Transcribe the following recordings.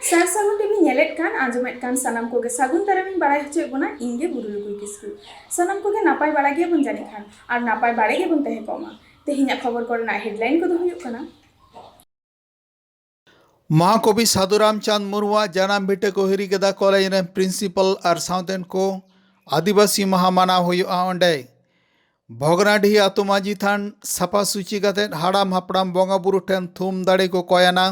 सार सागुन टीवी नेलेट कान आंजमेट कान सनाम कोगे सागुन दारामिन बाड़ाय हचे बोना इंगे बुरुलुकुई किस्कु सनाम कोगे नापाय बाड़ा गे बन जानि खान आर नापाय बाड़े गे बन तहे कोमा तेहिना खबर कोरेना हेडलाइन को दो हुयुग काना। महाकवि साधुराम चांद मुर्मुआ जानाम भिटे को हिरी केदा कॉलेज रे प्रिंसिपल और साउतेन को आदिवासी माह मानाव हुयुआ ओंडे भोगनाडीही आतु माजी थान साफा सूची कते हाड़ाम हापड़ाम बंगा बुरु ठेन थुम दाड़े को कयाना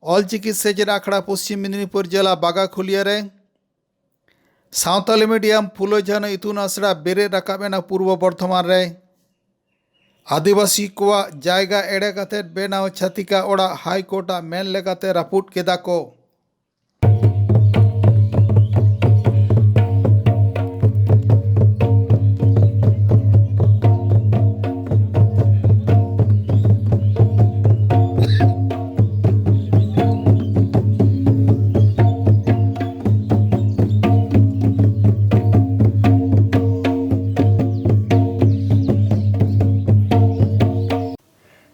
ऑलचिकी सेचेद आखड़ा पश्चिम मेदिनीपुर जिला बागाखुलिया रे सावताली मीडियम फुलो झानो इतुन आसड़ा बेरे राकाबेना पूर्व बर्धमान रे आदिवासी को जायगा एड़े कते बेनाव छतिका ओड़ा हाईकोर्टा मेन लेकाते रापुट केदा को।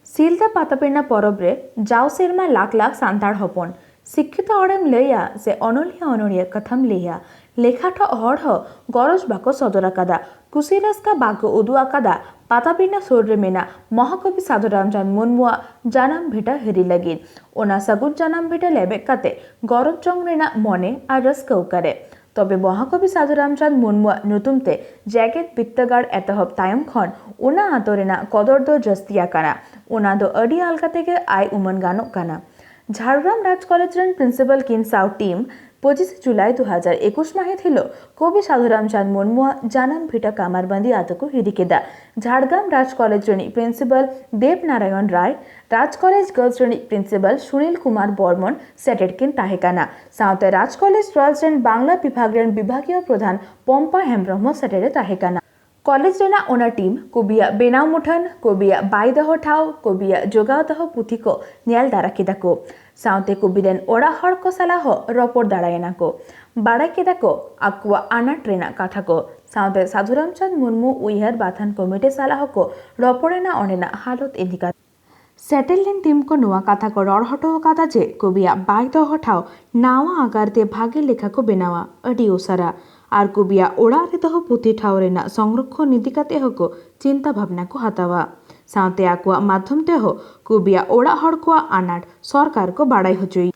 सिलदा पातापेना परबरे जाव सेरमा लाख लाख सान्ताड़ हपन शिक्षित हड़ेम लैया से अनलिया अनलिया कथम लैया लेखाठ हड़ गरज बाको सदर कादा कुसिरास का बाको उदुआ कादा पातापेना सोरे मेना महाकवि साधुराम चांद मुर्मुआ जानाम भिटा हिरी लगिन ओना सगुन जानाम भिटा लेबे काते गरज जंग रेना मने और रस्कौ करे तबे महाकवि साधुराम चांद मुर्मुआ नुतुमते जैकेट बित्तगाड़ एतहब तायम खन उना आतोरेना कदर दो जस्तिया काना उना दो अडी आलका तेगे आय उमन गानो काना झाड़ग्राम राज कॉलेज रेन प्रिंसिपल किन साउ टीम 25 जुलाई 2021 माहे थिलो कवि साधुराम चांद मुर्मुआ जानाम भिटा कामारबंदी आतको हिरिकेदा झाड़ग्राम राज कॉलेज रेनी प्रिंसिपल देव नारायण राय राज कॉलेज गर्ल्स रेनी प्रिंसिपल सुनील कुमार बर्मन सेटेड किन ताहेकाना साउते राज कॉलेज गर्ल्स रेन बांग्ला विभाग रेन विभागीय प्रधान पम्पा हेम्ब्रह्म सेटेड ताहेकाना कॉलेज रेना ओना टीम कोबिया बेनाव मुठन कोबिया बायदह ठाव कोबिया जोगावदह पुथी को न्याल दारा केदा को साउते कोबिरेन ओड़ा हड़ को सलाह रपोड़ दाड़ायना को बाड़ा केदा को आकुआ आनाट रेना कथा को साउते साधुराम चांद मुर्मू उइहार बाथान कमिटी सलाह को रपोड़ेना ओनेना हालत इदिका सेटेलमेंट टीम को नुआ कथा को रड़ हटो कथा जे कोबिया बायदह ठाव नावा आगारते भागे लेखा को बेनावा अडी ओसारा और कुबिया ओड़ा रेदह पुथी ठाव रेना संरक्षण नीति काते हको चिंता भावना को हतावा साउते आकुआ माध्यम ते हो कुबिया ओड़ा हड़ को आनाट सरकार को बाड़ाई हचुई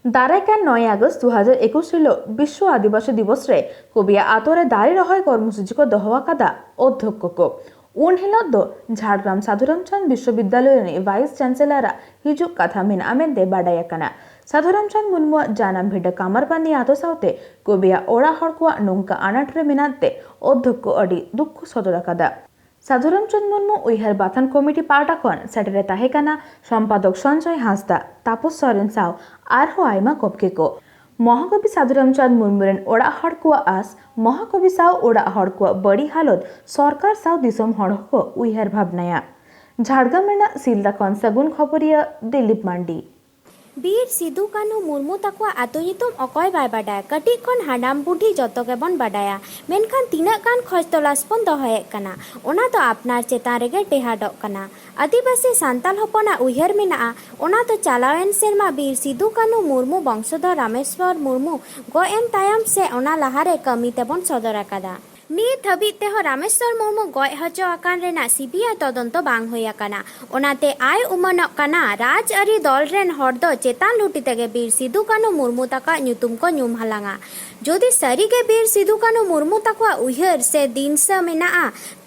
दारायकान 9 আগস্ট 2021 हिलो विश्व आदिवासी दिवस रे कुबिया आतोरे दारी रहाय कर्मसूची को दोहवा कादा अध्यक्ष को उन हिलो दो झाड़ग्राम साधुराम चांद विश्वविद्यालय ने वाइस चांसलर हिजु कथा मेन आमेन दे बाड़ाया काना साधुराम चांद मुर्मुआ जानाम भिडा कामारबंदी आतो साउते कोबिया ओड़ा हड़ को नोंका आनाट रे मेनाते अध्यक्ष अडी दुख सदर कादा साधुराम चांद मुर्मू उइहार बाथान कमिटी पार्टा खन सेटेरे ताहेकाना सम्पादक संजय हांसदा तापस सरेन साव आरहो आयमा कपके को महाकवि साधुराम चांद मुर्मुरेन ओड़ा हड़ को आस महाकवि साव ओड़ा हड़ को बड़ी हालत सरकार साव दिसम हड़ को उइहार भावनाया झाड़ग्राम रेना सिलदा खन सगुन खबरिया दिलीप मांडी बीर सिदु कानू मुर्मू तकवा आतो नितुम अकय बाय बाडाय कटी खन हाडाम बुढ़ी जतो गेबन बाडाया मेनखान तीना गान खोज तलाश बन दहये कना ओना तो आपनार चेतान रेगे टेहाडक कना आदिवासी सांताल हपना उइहार मेना ओना तो चालावेन सेरमा बीर सिदु कानू मुर्मू वंशधर रामेश्वर मुर्मू गो एम तायम से ओना लहारे कमी तेबन सदर आकादा नीत हबी तेह रामेश्वर मुर्मू गय हचो आकान रेना सीबीआई तदंत बांग होय आकाना ओनाते आय उमनक काना राजआरी दल रेन हर दो चेतान लुटी तेगे बीर सिदु कानू मुर्मू ताका ᱧᱩᱛᱩᱢ को ᱧᱩᱢ हालांगा जोदि सारीगे बीर सिदु कानू मुर्मू ताकवा उइहार से दिनसा मेना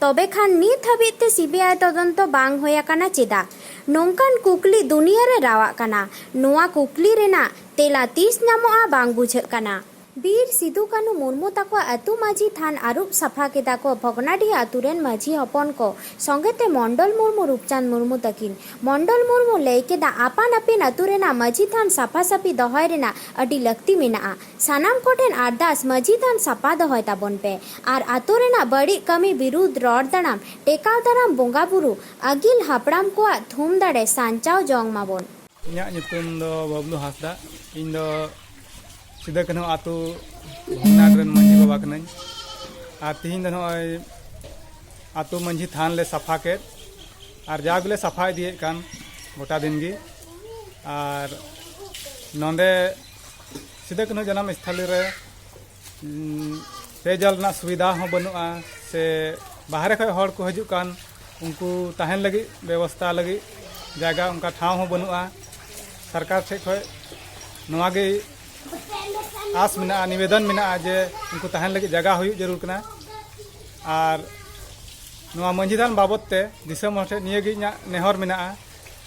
तबे खान नीत हबी ते सीबीआई तदंत बांग होय आकाना चेदा नोंकान कुकली दुनिया रे रावा काना नोआ कुकली रेना तेला तीस नामोआ बांग बुझे काना बीर सिदु कानू मुर्मू तकवा अतु माझी थान आरूप सफा केदा को भगनाडी आतुरेन माझी हपन को संगेते मंडल मुर्मू रूपचांद मुर्मू तकिन मंडल मुर्मू लैकेदा आपान आपिन आतुरेना माझी थान साफा साफी दहय रेना अडी लक्ति मेना सानाम कोठेन आरदास माझी थान साफा दहय ताबन पे आर आतुरेना बड़ी कमी विरुद्ध रड़ दाड़ाम टेकाव दाराम बोंगा बुरु अगिल हापड़ाम को थुम दाड़े सांचाव जंग माबन इन्या ᱧᱩᱛᱩᱢ ᱫᱚ ᱵᱟᱵᱞᱩ ᱦᱟᱸᱥᱫᱟ ᱤᱧ ᱫᱚ सीधा कन्हो आतु भगनाड रन मंझी बाबा कनाई और तीन दिन आतु मंझी थान ले सफा के और जागले सफा दिए कान गोटा दिन गी और नोंदे सिदो कान्हू जन्म स्थली रे पेयजल रना सुविधा हो बनुआ से बाहर खय हर को हजु कान उनको तहन लगी व्यवस्था लगी जगह उनका ठाव हो बनुआ सरकार ठे खय नवा गे आस मिना निवेदन मिना जे उनको तहन लगी जगह हुई जरूर कना और नवा मंझीदान बाबत ते दिसम हटे निये गे नेहर मिना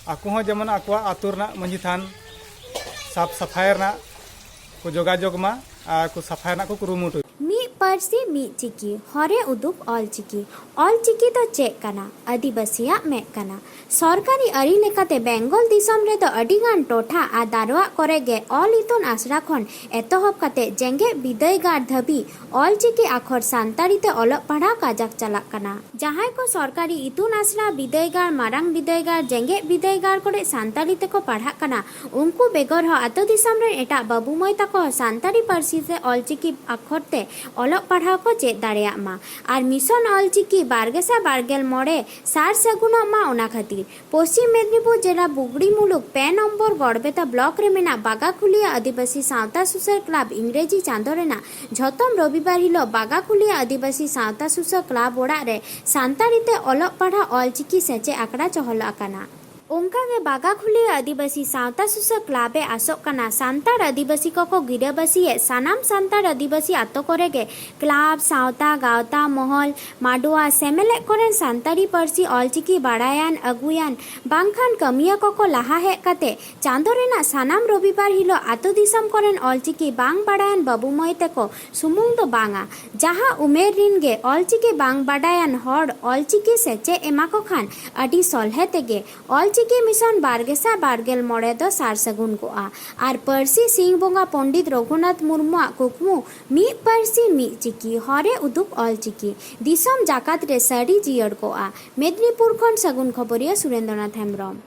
आकु हो जेमन आकुआ आतुर ना मंझी थान साफ सफाई रना को जोगाजोग मा आ को सफाई ना को कुरुमुटु मी पारसी मी चिकी हरे उदुक ऑल चिकी तो चेक कना आदिवासिया में कना सरकारी अरी लेकाते बेंगल दिसम रे तो अडिगान टोठा आ दारवा करे गे ऑल इतुन आसरा खन एतहब काते जेंगे विदयगार धबी ऑल चिकी आखर सान्ताड़ी ते अलग पढ़ा काजाक चलाक कना जहां को सरकारी इतुन आसरा विदयगार मारांग विदयगार जेंगे विदयगार करे सान्ताड़ी ते को पढ़ा कना उनको बेगर हो आतो दिसम रे एटा बाबू मय ताको सान्ताड़ी पारसी से ऑल चिकी आखर ते अलग पढ़ा को चेक दाड़ेया मा और मिशन ऑल चिकी बारगेसा बारगेल मोड़े सार सगुन मा ओना खातिर पश्चिम मेदिनीपुर जिला बुगड़ी मुलुक 5 नम्बर गड़बेता ब्लॉक रे मेना बागाखुलिया आदिवासी सावता सुसर क्लब इंग्रेजी चांदो रेना झतम रविवार हिलो बागाखुलिया आदिवासी सावता सुसर क्लब ओड़ा रे सान्ताड़ी ते अलग पढ़ा ऑल चिकी सेचे आकड़ा चहल आकाना उनका गे बागाखुली आदिवासी सावता सुसर क्लाबे आसोक कना सान्ताड़ आदिवासी को गिराबासी सानाम सान्ताड़ आदिवासी आतो करेगे क्लाब सावता गावता महल माडुआ सेमेले करेन सान्ताड़ी पारसी ऑलचिकी बाड़ायान अगुयान बांखान कमिया को लाहा हे काते चांदो रेना सानाम रविवार हिलो आतो दिसम करेन ऑलचिकी बांग बाड़ायान बाबू मय तेको सुमुंग दो बांगा जहां उमेर रिन गे ऑलचिकी बांग बाड़ायान हर ऑलचिकी सेचे एमा को खान अडी सलहे तेगे ऑलचिकी मिशन बारगेसा बारगेल मोड़े दो सार सगुन को आर पारसी सिंह बोंगा पंडित रघुनाथ मुर्मू कुकमु मी पारसी मी चिकी हरे उदुक ऑल चिकी दिसम जाकात रे साड़ी जियर को मेदिनीपुर खन सगुन खबरिया सुरेंद्रनाथ हेम्ब्रम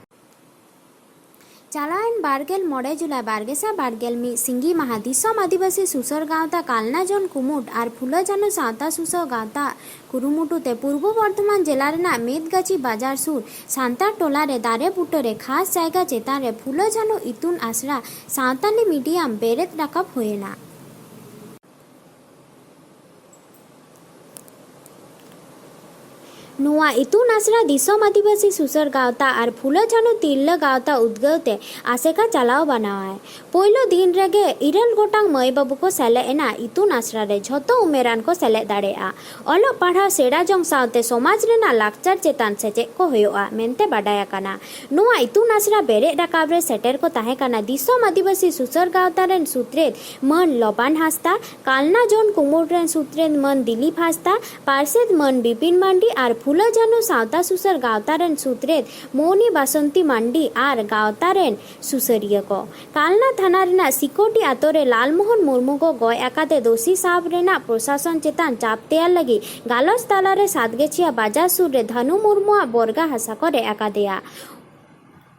चालायन बारगेल मोड़े जुलाई बारगेसा बारगेल मी सिंगी महा दिसम आदिवासी सुसर गावता कालना जन कुमुट और फुला जानो सावता सुसर गावता कुरुमुटुते पूर्व बर्धमान जिला रेना मेदगाची बाजार सुर सान्ताड़ टोला रे दारे बुटो रे खास जायगा चेतान रे फुला जानो इतुन आसरा सावताली मीडियम बेरेत राकाब होयेना नुआ इतुन आसरा दिसम आदिवासी सुसर गावता और फुला जानो तिरला गावता उद्गवते आसेका चलाव बनावा पोइलो दिन रेगे इरल गोटांग मय बाबू को सेले एना इतुन आसरा रे झतो उमेरान को सेले दाड़ेआ ओलो पढ़ा सेड़ा जंग सावते समाज रेना लाकचार चेतान सेचे को होयोआ मेनते बाडाया काना नुआ इतुन आसरा बेरे राकाब रे सेटर को ताहे काना दिसम आदिवासी सुसर गावता रेन सुत्रेद मन लबान हास्ता कालना जोन कुमुर रेन सुत्रेद मन दिलीप हास्ता पार्षद मन बिपिन मांडी और फुला जानो सावता सुसर गावतारेन सुत्रेद मौनी बासंती मांडी और गावतारेन सुसरिया को कालना थाना रेना सिकोटी आतोरे लालमोहन मुर्मू को गय आकाते दोषी साहब रेना प्रशासन चेतान चाप तेयार लगी गालस तालारे सातगेछिया बाजार सुर रे धनु मुर्मू बरगा हासा करे आकादेया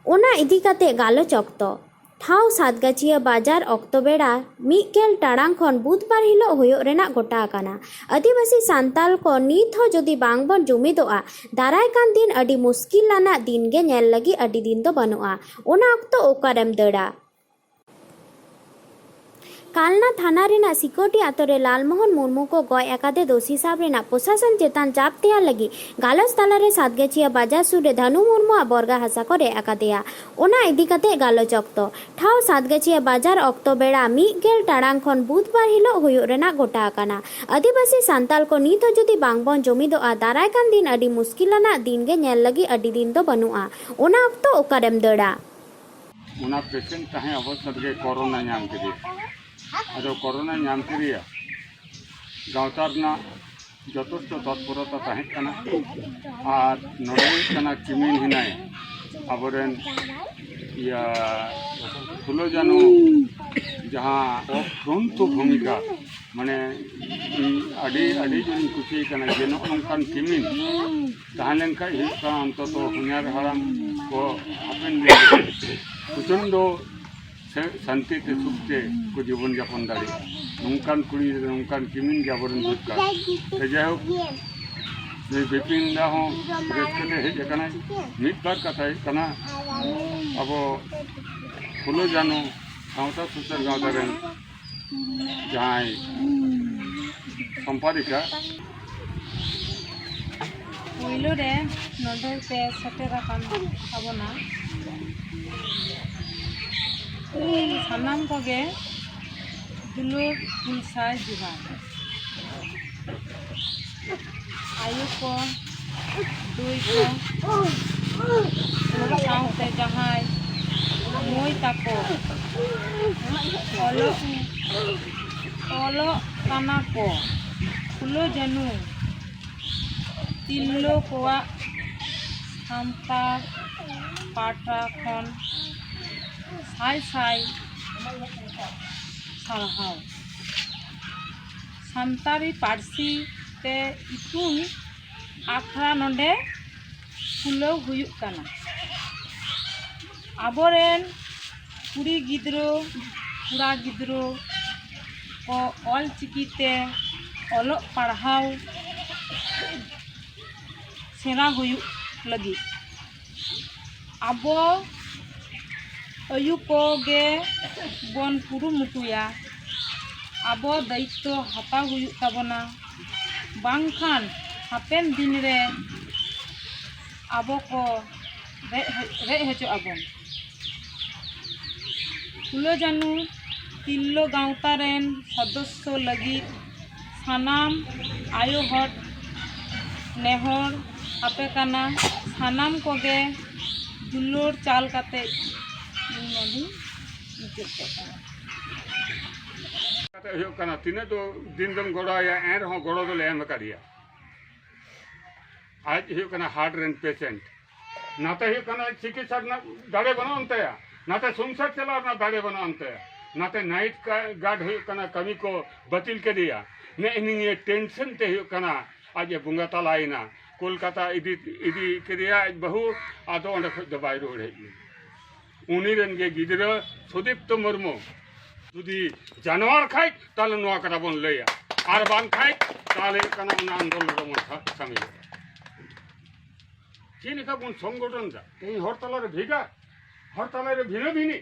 ओना इदी काते गालोच अक्तो ठाव सातगाछिया बाजार अक्तो बेड़ा मिकेल टाड़ांग खन बुधबार हिलो होयो रेना गोटा आकाना आदिवासी सान्ताल को नीत हो जदि बांग बन जुमिदोआ दाराय कान दिन अडी मुश्किल लाना दिन गे नेल लगी अडी दिन दो बनुआ ओना अक्तो ओकारेम दड़ा कालना थाना रेना सिकोटी आतोरे लालमोहन मुर्मू को गय आकादे दोषी साहब रेना प्रशासन चेतान चाप तेयार लगी गालस तालारे सातगेछिया बाजार सुर रे धनु मुर्मू बरगा हासा करे आकादेया ओना इदी काते गालोच अक्तो ठाव सातगेछिया बाजार अक्तो बेड़ा मिकेल टाड़ांग खन बुधबार हिलो हुयो रेना गोटा आकाना आदिवासी सान्ताल को नीत जदि बांगबन जमीदोआ दाराय कान दिन अडी मुश्किलाना दिन गे नेल लगी अडी दिन दो बनुआ ओना अक्तो ओकारेम दड़ा ओना पेशेंट ताहे अवस्था गे कोरोना नाम केदे अदो कोरोना नाम करिया गावतार ना যথেষ্ট তৎপরতা তাহেঁ কানা আর নড়াই কানা কিমিন হিনায় আবরেন ইয়া ফুলো জানো যাহা অফ্রন্ত ভূমিকা মানে আডি আডি জন কুচি কানা যেন নংকান কিমিন তাহলেন কা হিসা অন্তত হুনিয়ার হারাম को হাপেন প্রচণ্ড शांति ते सुखते को जीवन यापन दाड़ी नौकान कुड़ी नौकान किमिन के आबरन दुदका ते जाहो जे बिपिन दा हो रेस्कते हे जकना मिट बार कथा कना अब फुलो जानो सावता सुसार गाँवता रेन जहाँ संपादिका पहलू रे नोडे पे सेटेराकान ताबोना सानाम कोगे दुलुर हुलसाय जुहार आयु को दुई को साउते जहाय मोय ताको ओलो काना को फुलो जानू तिल्लो कोआ सान्तार पाटा खन साय साय सारहाव सान्तारी पारसी ते इतुन आखरा नोडे खुलो हुयुक काना आबोरेन कुड़ी गिद्रो कुड़ा गिद्रो को ऑल चिकीते ओलो पढ़ाव सेना हुयुक लगी आबो अयु को गे बन कुरुमुटुया आबो दायित्व हताव हुयुक ताबोना बांखान हापेन दिन रे आबो को रे हजो आबोन फुलो जानू तिल्लो गाँवता रेन सदस्य लगी सानाम आयो हट नेहर आपे काना सानाम कोगे दुलोर चाल काते तीन तो दिन दम गड़ाया एन रहा गड़ो दो एम करिया आज हार्ट रेन पेशेंट नाते चिकित्सा दाड़े बना अंतया नाते संसार चला दाड़े बना अंतया नाते नाइट गार्ड कमी को बातिल के दिया ने इन टेंशन ते आज बुंगा तलायना कोलकाता इदी इदी के दिया बहु आदो अंडे खज दो बाय रोड है उनी रन गे गिदरा सुदीप्त मुर्मू जुदी जानवर खाय ताले नोआ करा बन लैया आर बान खाय ताले कना आंदोलन रमन सामी चीन का बुन संगठन जा कहीं हड़ताल रे भिगा हड़ताल रे भिनो भिनी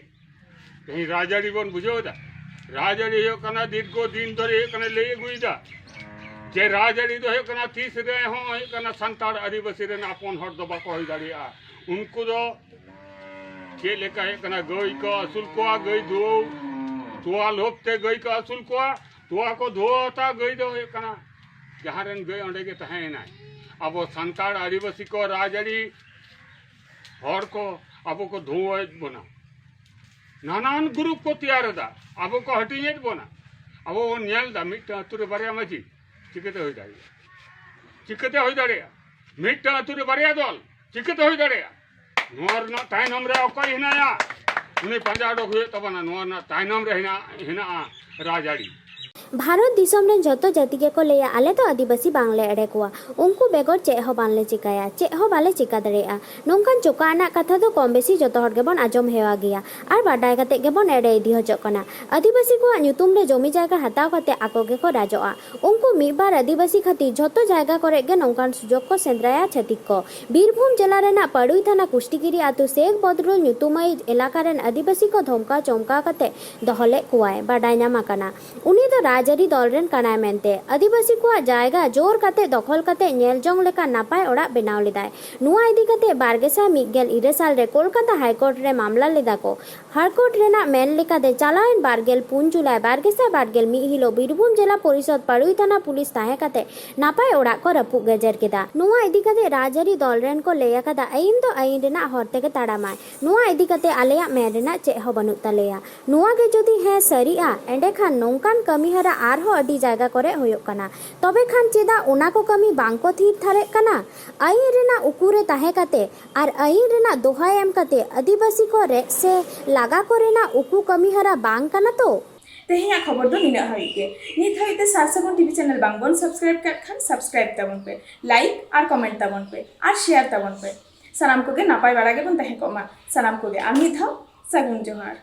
कहीं राजाड़ी बन बुझो दा राजाड़ी हो कना दीर्घ दिन धरे कना ले गुइदा जे राजाड़ी दो कना तीस रे हो कना संताड़ आदिवासी रे अपन हड़ दो बाको होई दाड़िया उनको दो के लेका है कना गई को असुल को गई दो तोआ लोपते गई को असुल को तोआ को धोता गई दो कना जहां रेन गई अंडे के तहे ना अब संताड़ आदिवासी को राजाड़ी हड़ को अब को धोए बना नानान ग्रुप को तैयार दा अब को हटिए बना अब वो नेल दा मिट अतुरे बारे माजी चिकते होई दाड़िया चिकते होई दाड़िया मिट अतुरे बारे दल चिकते होई दाड़िया नोर ना ताइनम रे अकय हिनाया उनी पंजाडो हुए तबना नोर ना ताइनम रे हिना राजाड़ी भारत दिसम रे जतो जाति के को लेया आले तो आदिवासी बांगले एड़े कोआ उनको बेगर चे हो बानले चिकाया चे हो बाले चिका दरेया नोंकान चोकाना कथा तो कम बेसी जतो हर गेबन आजम हेवा गया आर बाडाय कते गेबन एड़े इदी हजो कना आदिवासी को न्युतुम रे जमी जायगा हताव कते आको गे को राजोआ उनको मिबार आदिवासी खातिर जतो जायगा करे गे नोंकान सुजोग को सेंद्राया छतिक को बीरभूम जिला रेना पड़ुई थाना कुष्टिगिरी आतु शेख बदरुल न्युतुमई इलाका रेन आदिवासी को धमका चमका कते दहले कुआय बाडाय नामा कना उनी तो राजारी दल रेन कानाय मेनते आदिवासी को जायगा जोर काते दखल काते नेल जोंग लेका नापाय ओड़ा बेनाव लेदाय नुआ इदी काते बारगेसा मिगेल इरे साल रे कोलकाता हाईकोर्ट रे मामला लेदा को हाईकोर्ट रेना मेन लेका दे चालायन बारगेल 5 जुलाई बारगेसा बारगेल मी हिलो बीरभूम जिला परिषद पड़ुई थाना पुलिस ताहे काते नापाय ओड़ा को रपु गेजर केदा नुआ इदी काते राजारी दल रेन को लेया कादा आइन दो आइन रेना हरते के ताड़ामाय नुआ इदी काते आलेया मेन रेना चे हो बनु तलेया नुआ गे जदी हे सरिया एंडे खान नोंकान कमीहरा आरहो अडी जायगा करे होयोग कना तबे खान चेदा ओना को कमी बांको थीर थारे कना आइन रेना उकुरे ताहे काते आर आइन रेना दोहाय एम काते आदिवासी को रे से लागा करेना उकु कमीहरा बांग कना तो तेहिया खबर दो निना हाई के नित हाईते सारसागुन टीवी चैनल बांगबन सब्सक्राइब कर खान सब्सक्राइब ताबन पे लाइक और कमेंट ताबन पे और शेयर ताबन पे सनाम को गे नापाय बाड़ा गे बन तहे कोमा सनाम को गे आमी थाव सागुन जोहार।